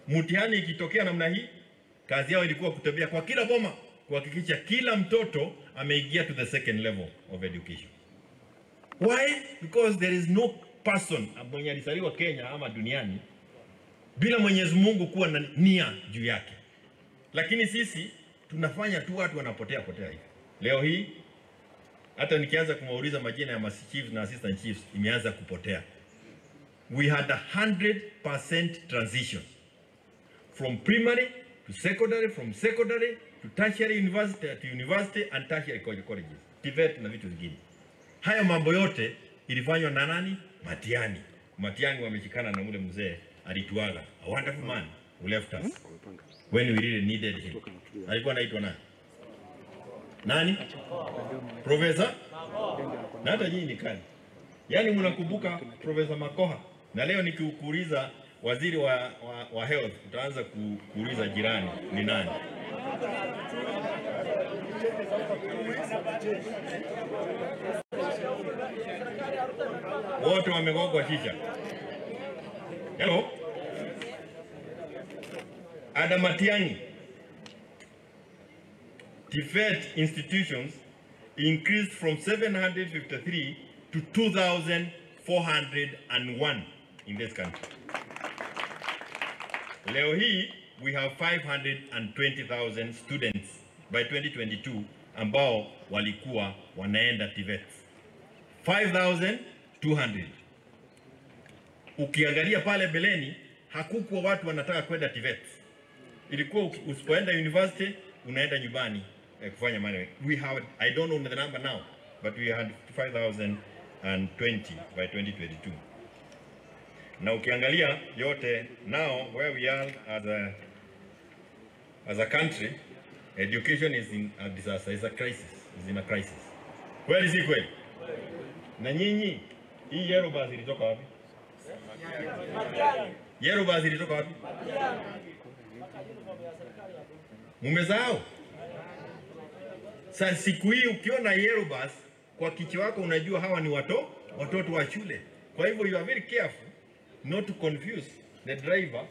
Mtihani ikitokea namna hii, kazi yao ilikuwa kutembea kwa kila boma kuhakikisha kila mtoto ameingia to the second level of education. Why? Because there is no person mwenye alizaliwa Kenya ama duniani bila Mwenyezi Mungu kuwa na nia juu yake. Lakini sisi tunafanya tu watu wanapotea hivi. Leo hii hata nikianza kumwauliza majina ya chiefs na assistant chiefs imeanza kupotea. We had 100% transition from primary to secondary, from secondary to tertiary university and tertiary colleges, TVET na vitu vingine. Hayo mambo yote ilifanywa na nani? Matiang'i. Matiang'i wameshikana na ule mzee alituaga, a wonderful man who left us when we really needed him. Alikuwa anaitwa nani? Nani? Professor? Na hata nyinyi ni kani. Yaani mnakumbuka Professor Makoha? Na leo nikiukuuliza waziri wa health, utaanza kuuliza jirani ni nani? Wote wamegogwa shisha. Hello? Ada Matiang'i. TVET institutions increased from 753 to 2,401 in this country. Leo hii we have 520,000 students by 2022 ambao walikuwa wanaenda TVET. 5,200. Ukiangalia pale beleni hakukuwa watu wanataka kwenda TVET. Ilikuwa usipoenda university unaenda nyumbani kufanya maneno. We have, I don't know the number now, but we had 5,020 by 2022. Na ukiangalia yote now where we are as a country, education is in a disaster, is a crisis, is in a crisis. Where is it kweli? Na nyinyi hii yellow bus ilitoka wapi? Yellow bus ilitoka wapi? Mumezao. Sasa siku hii ukiona yellow bus kwa kichwa wako unajua hawa ni watoto wa shule. Kwa hivyo you are very careful not to confuse the driver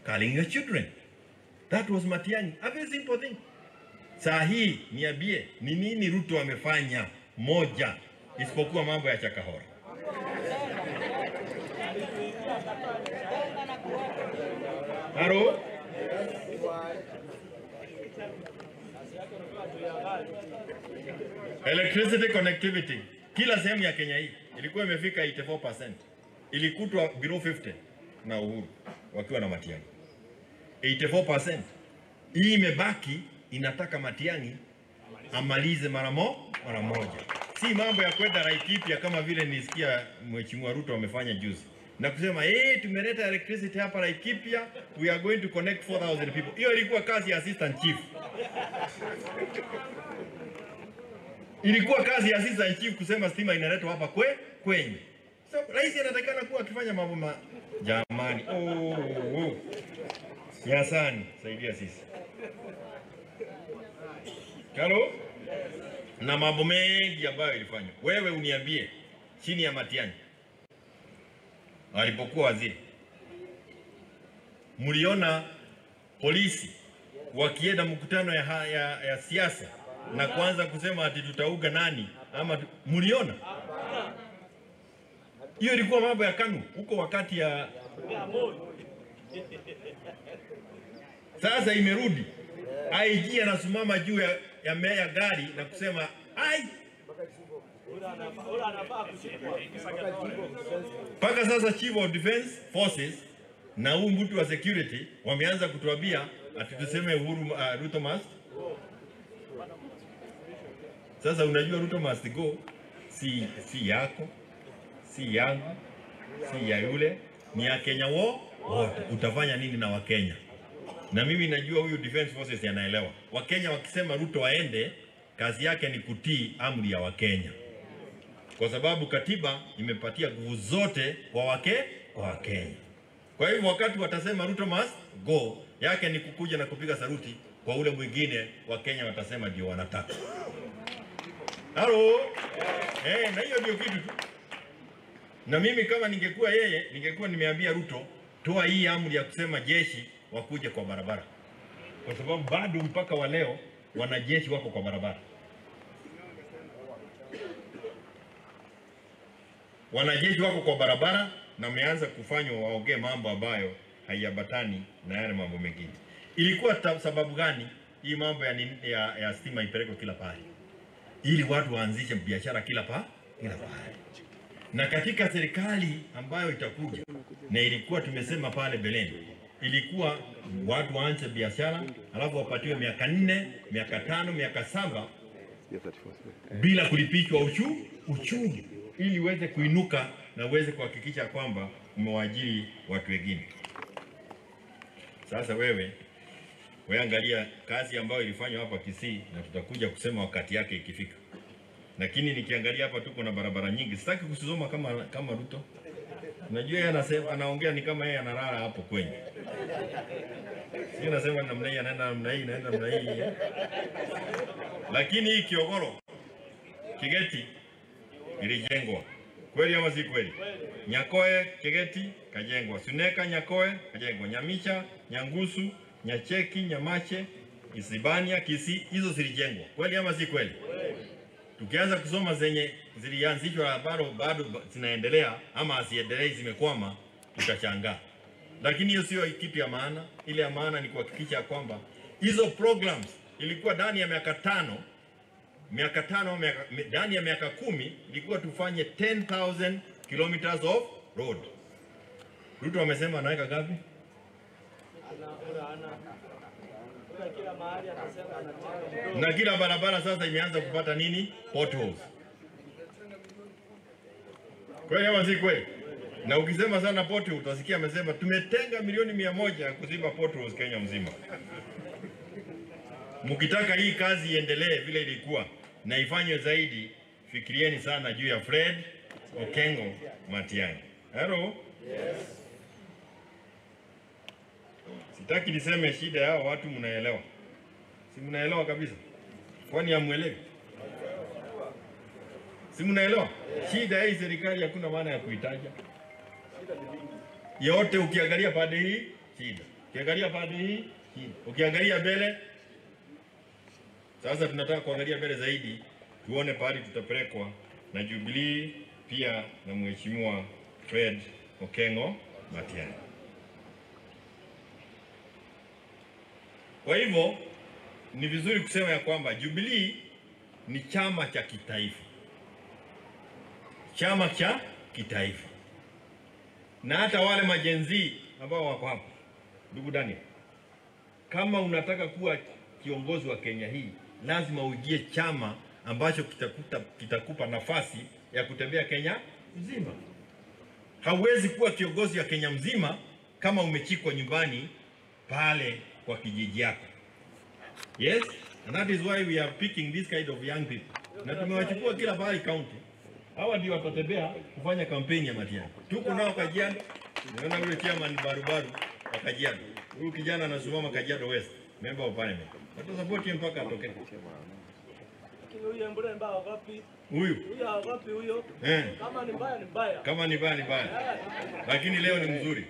calling your children. That was Matiang'i. A very simple thing. Saa hii niambie ni nini Ruto amefanya moja isipokuwa mambo ya Chakahora? Haro? Electricity connectivity. Kila sehemu ya Kenya hii ilikuwa imefika 84%. Ilikutwa below 50 na Uhuru wakiwa na Matiang'i. 84%. Hii imebaki inataka Matiang'i amalize mara moja. Si mambo ya kwenda Laikipia kama vile nisikia Mheshimiwa Ruto amefanya juzi. Na kusema tumeleta electricity hapa Laikipia, we are going to connect 4,000 people. Hiyo ilikuwa kazi ya assistant chief. Ilikuwa kazi ya assistant chief kusema stima inaletwa hapa kwenye. So rais anatakana kuwa akifanya mambo jamani. Yasani, saidia sisi. Hello? Na mambo mengi ambayo ilifanywa. Wewe uniambie chini ya Matiang'i alipokuwa waziri, mliona polisi wakienda mkutano ya siasa na kuanza kusema ati tutauga nani ama mliona? Hiyo ilikuwa mambo ya KANU huko wakati ya sasa imerudi. IG anasimama juu ya meya gari na kusema paka sasa Chief of Defense Forces na huu mtu wa security wameanza kutuambia ati tuseme Ruto must. Sasa unajua Ruto must go si yako, si yangu, si ya yule, ni ya Kenya wote. Utafanya nini na Wakenya? Na mimi najua huyu Defense Forces yanaelewa. Wakenya wakisema Ruto waende, kazi yake ni kutii amri ya Wakenya. Kwa sababu katiba imepatia nguvu zote kwa Wakenya. Kwa hivyo wakati watasema Ruto must go, yake ni kukuja na kupiga saruti kwa ule mwingine, Wakenya watasema ndio wanataka. Halo? Na hiyo ndio kitu tu. Na mimi kama ningekuwa yeye, ningekuwa nimeambia Ruto, toa hii amri ya kusema jeshi wakuje kwa barabara, kwa sababu bado mpaka wa leo wanajeshi wako kwa barabara. Wanajeshi wako kwa barabara na wameanza kufanywa waongee mambo ambayo haiambatani na yale mambo mengine. Ilikuwa sababu gani hii mambo ya stima ipelekwe kila pahali? Ili watu waanzishe biashara kila pahali. Na katika serikali ambayo itakuja, na ilikuwa tumesema pale beleni, ilikuwa watu waanze biashara alafu wapatiwe miaka 4, miaka 5, miaka 7 bila kulipishwa uchumi, ili uweze kuinuka na uweze kuhakikisha kwamba umewaajiri watu wengine. Sasa wewe angalia kazi ambayo ilifanywa hapa Kisii, na tutakuja kusema wakati yake ikifika. Lakini nikiangalia hapa tuko na barabara nyingi. Sitaki kusoma kama Ruto. Unajua yeye anasema, anaongea ni kama yeye analala hapo kwenye. Sio, nasema namna hii anaenda namna hii, naenda namna hii. Lakini hii Kiogoro, Kigeti ilijengwa. Kweli ama si kweli? Nyakoe, Kigeti kajengwa. Suneka, Nyakoe kajengwa. Nyamisha, Nyangusu, Nyacheki, Nyamache, Isibania, Kisii, hizo zilijengwa. Kweli ama si kweli? Tukianza kusoma zenye zilianzishwa bado zinaendelea ama haziendelei, zimekwama, tutashangaa. Lakini hiyo sio kitu ya maana. Ile ya maana ni kuhakikisha kwamba hizo programs ilikuwa ndani ya miaka 5, ndani ya miaka 10 ilikuwa tufanye 10,000 kilometers of road. Ruto amesema anaweka gapi? Na kila barabara sasa imeanza kupata nini? Potholes. Kweli ama si kweli? Na ukisema sana potholes utasikia amesema tumetenga milioni 100 kuziba potholes Kenya mzima. Mkitaka hii kazi iendelee vile ilikuwa na ifanywe zaidi, fikirieni sana juu ya Fred Okengo Matiang'i. Hello? Yes. Sitaki niseme shida yao watu mnaelewa. Si mnaelewa kabisa? Kwani hamuelewi? Si mnaelewa? Shida hii serikali hakuna maana ya kuitaja. Yote ukiangalia pande hii, shida. Ukiangalia pande hii, shida. Ukiangalia mbele, sasa tunataka kuangalia mbele zaidi, tuone pahali tutapelekwa na Jubilee pia na Mheshimiwa Fred Okengo Matiang'i. Kwa hivyo ni vizuri kusema ya kwamba Jubilee ni chama cha kitaifa. Chama cha kitaifa. Na hata wale majenzi ambao wako hapa, ndugu Daniel, kama unataka kuwa kiongozi wa Kenya hii, lazima ujie chama ambacho kitakupa nafasi ya kutembea Kenya mzima. Hauwezi kuwa kiongozi wa Kenya mzima kama umechikwa nyumbani pale kwa kijiji yako. Yes, and that is why we are picking this kind of young people. Na tumewachukua kila pahali county. Hawa ndio watatembea kufanya kampeni ya Matiang'i. Tuko nao Kajiado. Unaona yule chairman barubaru wa Kajiado. Huyu kijana anasimama Kajiado West, member of parliament. Watu support yeye mpaka atoke. Huyu mbona mbaya wapi? Huyu wapi huyo? Kama ni mbaya ni mbaya. Kama ni mbaya ni mbaya. Lakini leo ni mzuri.